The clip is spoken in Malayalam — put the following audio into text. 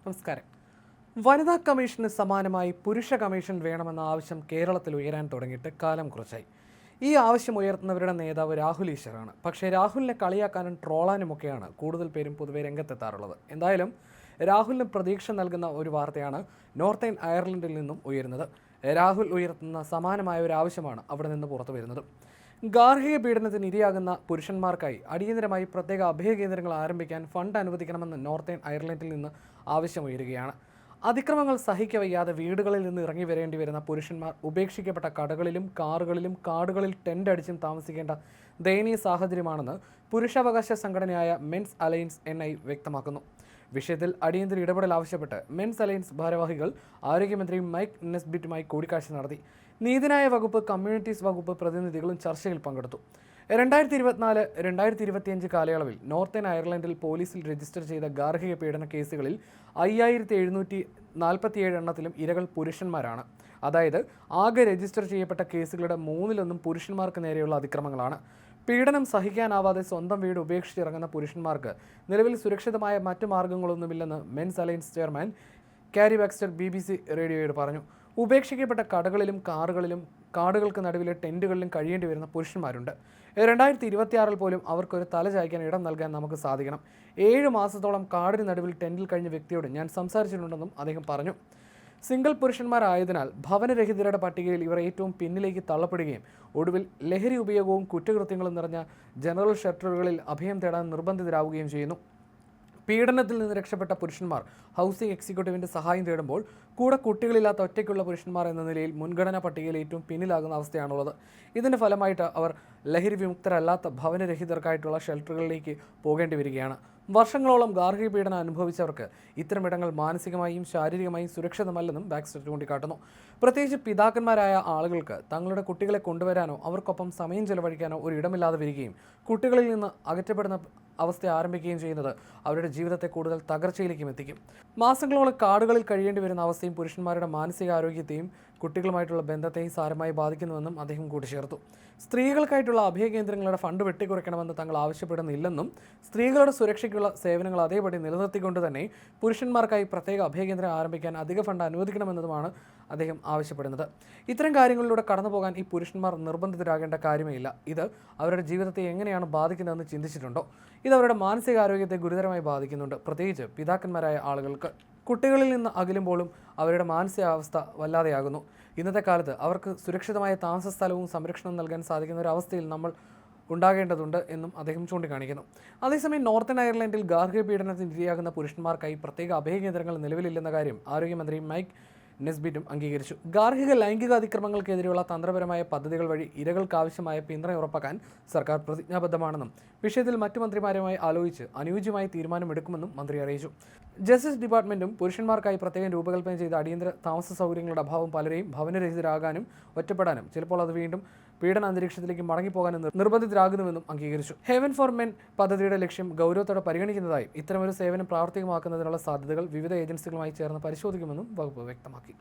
നമസ്കാരം. വനിതാ കമ്മീഷന് സമാനമായി പുരുഷ കമ്മീഷൻ വേണമെന്ന ആവശ്യം കേരളത്തിൽ ഉയരാൻ തുടങ്ങിയിട്ട് കാലം കുറച്ചായി. ഈ ആവശ്യം ഉയർത്തുന്നവരുടെ നേതാവ് രാഹുൽ ഈശ്വറാണ്. പക്ഷേ രാഹുലിനെ കളിയാക്കാനും ട്രോളാനുമൊക്കെയാണ് കൂടുതൽ പേരും പൊതുവെ രംഗത്തെത്താറുള്ളത്. എന്തായാലും രാഹുലിന് പ്രതീക്ഷ നൽകുന്ന ഒരു വാർത്തയാണ് നോർത്തേൺ അയർലൻഡിൽ നിന്നും ഉയരുന്നത്. രാഹുൽ ഉയർത്തുന്ന സമാനമായ ഒരു ആവശ്യമാണ് അവിടെ നിന്ന് പുറത്തു വരുന്നത്. ഗാർഹിക പീഡനത്തിന് ഇരയാകുന്ന പുരുഷന്മാർക്കായി അടിയന്തരമായി പ്രത്യേക അഭയകേന്ദ്രങ്ങൾ ആരംഭിക്കാൻ ഫണ്ട് അനുവദിക്കണമെന്ന് നോർത്തേൺ അയർലൻഡിൽ നിന്ന് ആവശ്യമുയരുകയാണ്. അതിക്രമങ്ങൾ സഹിക്കവയ്യാതെ വീടുകളിൽ നിന്ന് ഇറങ്ങി വരേണ്ടി വരുന്ന പുരുഷന്മാർ ഉപേക്ഷിക്കപ്പെട്ട കടകളിലും കാറുകളിലും കാടുകളിൽ ടെൻ്റ് അടിച്ചും താമസിക്കേണ്ട ദയനീയ സാഹചര്യമാണെന്ന് പുരുഷാവകാശ സംഘടനയായ മെൻസ് അലയൻസ് NI വ്യക്തമാക്കുന്നു. വിഷയത്തിൽ അടിയന്തര ഇടപെടൽ ആവശ്യപ്പെട്ട് മെൻസ് അലയൻസ് ഭാരവാഹികൾ ആരോഗ്യമന്ത്രി മൈക്ക് നെസ്ബിറ്റുമായി കൂടിക്കാഴ്ച നടത്തി. നീതിന്യായ വകുപ്പ്, കമ്മ്യൂണിറ്റീസ് വകുപ്പ് പ്രതിനിധികളും ചർച്ചയിൽ പങ്കെടുത്തു. 2024-2025 കാലയളവിൽ നോർത്തേൺ അയർലൻഡിൽ പോലീസിൽ രജിസ്റ്റർ ചെയ്ത ഗാർഹിക പീഡന കേസുകളിൽ 5747 എണ്ണത്തിലും ഇരകൾ പുരുഷന്മാരാണ്. അതായത് ആകെ രജിസ്റ്റർ ചെയ്യപ്പെട്ട കേസുകളുടെ 1/3 പുരുഷന്മാർക്ക് നേരെയുള്ള അതിക്രമങ്ങളാണ്. പീഡനം സഹിക്കാനാവാതെ സ്വന്തം വീട് ഉപേക്ഷിച്ചിറങ്ങുന്ന പുരുഷന്മാർക്ക് നിലവിൽ സുരക്ഷിതമായ മറ്റു മാർഗങ്ങളൊന്നുമില്ലെന്ന് മെൻസ് അലയൻസ് ചെയർമാൻ കാരി ബാക്സ്റ്റർ BBC റേഡിയോയോട് പറഞ്ഞു. ഉപേക്ഷിക്കപ്പെട്ട കടകളിലും കാറുകളിലും കാടുകൾക്ക് നടുവിലെ ടെൻറ്റുകളിലും കഴിയേണ്ടി വരുന്ന പുരുഷന്മാരുണ്ട്. 2026 പോലും അവർക്കൊരു തല ചായ്ക്കാൻ ഇടം നൽകാൻ നമുക്ക് സാധിക്കണം. 7 മാസത്തോളം കാടിന് നടുവിൽ ടെൻറ്റിൽ കഴിഞ്ഞ വ്യക്തിയോട് ഞാൻ സംസാരിച്ചിട്ടുണ്ടെന്നും അദ്ദേഹം പറഞ്ഞു. സിംഗിൾ പുരുഷന്മാരായതിനാൽ ഭവനരഹിതരുടെ പട്ടികയിൽ ഇവർ ഏറ്റവും പിന്നിലേക്ക് തള്ളപ്പെടുകയും ഒടുവിൽ ലഹരി ഉപയോഗവും കുറ്റകൃത്യങ്ങളും നിറഞ്ഞ ജനറൽ ഷെൽട്ടറുകളിൽ അഭയം തേടാൻ നിർബന്ധിതരാവുകയും ചെയ്യുന്നു. പീഡനത്തിൽ നിന്ന് രക്ഷപ്പെട്ട പുരുഷന്മാർ ഹൗസിംഗ് എക്സിക്യൂട്ടീവിൻ്റെ സഹായം തേടുമ്പോൾ കൂടെ കുട്ടികളില്ലാത്ത ഒറ്റയ്ക്കുള്ള പുരുഷന്മാർ എന്ന നിലയിൽ മുൻഗണനാ പട്ടികയിൽ ഏറ്റവും പിന്നിലാകുന്ന അവസ്ഥയാണുള്ളത്. ഇതിൻ്റെ ഫലമായിട്ട് അവർ ലഹരി വിമുക്തരല്ലാത്ത ഭവനരഹിതർക്കായിട്ടുള്ള ഷെൽട്ടറുകളിലേക്ക് പോകേണ്ടി വരികയാണ്. വർഷങ്ങളോളം ഗാർഹിക പീഡനം അനുഭവിച്ചവർക്ക് ഇത്തരമിടങ്ങൾ മാനസികമായും ശാരീരികമായും സുരക്ഷിതമല്ലെന്നും ബാക്സ്റ്റർ ചൂണ്ടിക്കാട്ടുന്നു. പ്രത്യേകിച്ച് പിതാക്കന്മാരായ ആളുകൾക്ക് തങ്ങളുടെ കുട്ടികളെ കൊണ്ടുവരാനോ അവർക്കൊപ്പം സമയം ചെലവഴിക്കാനോ ഒരു ഇടമില്ലാതെ വരികയും കുട്ടികളിൽ നിന്ന് അകറ്റപ്പെടുന്ന അവസ്ഥ ആരംഭിക്കുകയും ചെയ്യുന്നത് അവരുടെ ജീവിതത്തെ കൂടുതൽ തകർച്ചയിലേക്കും എത്തിക്കും. മാസങ്ങളോളം കാടുകളിൽ കഴിയേണ്ടി വരുന്ന അവസ്ഥയും പുരുഷന്മാരുടെ മാനസികാരോഗ്യത്തെയും കുട്ടികളുമായിട്ടുള്ള ബന്ധത്തെയും സാരമായി ബാധിക്കുന്നുവെന്നും അദ്ദേഹം കൂട്ടിച്ചേർത്തു. സ്ത്രീകൾക്കായിട്ടുള്ള അഭയകേന്ദ്രങ്ങളുടെ ഫണ്ട് വെട്ടിക്കുറയ്ക്കണമെന്ന് തങ്ങൾ ആവശ്യപ്പെടുന്നില്ലെന്നും സ്ത്രീകളുടെ സുരക്ഷയ്ക്കുള്ള സേവനങ്ങൾ അതേപടി നിലനിർത്തിക്കൊണ്ട് തന്നെ പുരുഷന്മാർക്കായി പ്രത്യേക അഭയകേന്ദ്രം ആരംഭിക്കാൻ അധിക ഫണ്ട് അനുവദിക്കണമെന്നതുമാണ് അദ്ദേഹം ആവശ്യപ്പെടുന്നത്. ഇത്തരം കാര്യങ്ങളിലൂടെ കടന്നു പോകാൻ ഈ പുരുഷന്മാർ നിർബന്ധിതരാകേണ്ട കാര്യമേ ഇല്ല. ഇത് അവരുടെ ജീവിതത്തെ എങ്ങനെയാണ് ബാധിക്കുന്നതെന്ന് ചിന്തിച്ചിട്ടുണ്ടോ? ഇത് അവരുടെ മാനസികാരോഗ്യത്തെ ഗുരുതരമായി ബാധിക്കുന്നുണ്ട്. പ്രത്യേകിച്ച് പിതാക്കന്മാരായ ആളുകൾക്ക് കുട്ടികളിൽ നിന്ന് അകലുമ്പോഴും അവരുടെ മാനസികാവസ്ഥ വല്ലാതെയാകുന്നു. ഇന്നത്തെ കാലത്ത് അവർക്ക് സുരക്ഷിതമായ താമസ സ്ഥലവും സംരക്ഷണം നൽകാൻ സാധിക്കുന്ന ഒരു അവസ്ഥയിൽ നമ്മൾ ഉണ്ടാകേണ്ടതുണ്ട് എന്നും അദ്ദേഹം ചൂണ്ടിക്കാണിക്കുന്നു. അതേസമയം നോർത്തേൺ അയർലൻഡിൽ ഗാർഹിക പീഡനത്തിന് ഇരയാകുന്ന പുരുഷന്മാർക്കായി പ്രത്യേക അഭയകേന്ദ്രങ്ങൾ നിലവിലില്ലെന്ന കാര്യം ആരോഗ്യമന്ത്രി മൈക്ക് നെസ്ബിറ്റും അംഗീകരിച്ചു. ഗാർഹിക ലൈംഗിക അതിക്രമങ്ങൾക്കെതിരെയുള്ള തന്ത്രപരമായ പദ്ധതികൾ വഴി ഇരകൾക്കാവശ്യമായ പിന്തുണ ഉറപ്പാക്കാൻ സർക്കാർ പ്രതിജ്ഞാബദ്ധമാണെന്നും വിഷയത്തിൽ മറ്റു മന്ത്രിമാരുമായി ആലോചിച്ച് അനുയോജ്യമായ തീരുമാനമെടുക്കുമെന്നും മന്ത്രി അറിയിച്ചു. ജസ്റ്റിസ് ഡിപ്പാർട്ട്മെന്റും പുരുഷന്മാർക്കായി പ്രത്യേകം രൂപകൽപ്പന ചെയ്ത അടിയന്തര താമസ സൗകര്യങ്ങളുടെ അഭാവം പലരെയും ഭവനരഹിതരാകാനും ഒറ്റപ്പെടാനും ചിലപ്പോൾ അത് വീണ്ടും പീഡന അന്തരീക്ഷത്തിലേക്ക് മടങ്ങിപ്പോകാനും നിർബന്ധിതരാകുന്നുവെന്നും അംഗീകരിച്ചു. ഹെവൻ ഫോർ മെൻ പദ്ധതിയുടെ ലക്ഷ്യം ഗൗരവത്തോടെ പരിഗണിക്കുന്നതായും ഇത്തരമൊരു സേവനം പ്രാവർത്തികമാക്കുന്നതിനുള്ള സാധ്യതകൾ വിവിധ ഏജൻസികളുമായി ചേർന്ന് പരിശോധിക്കുമെന്നും വകുപ്പ് വ്യക്തമാക്കി.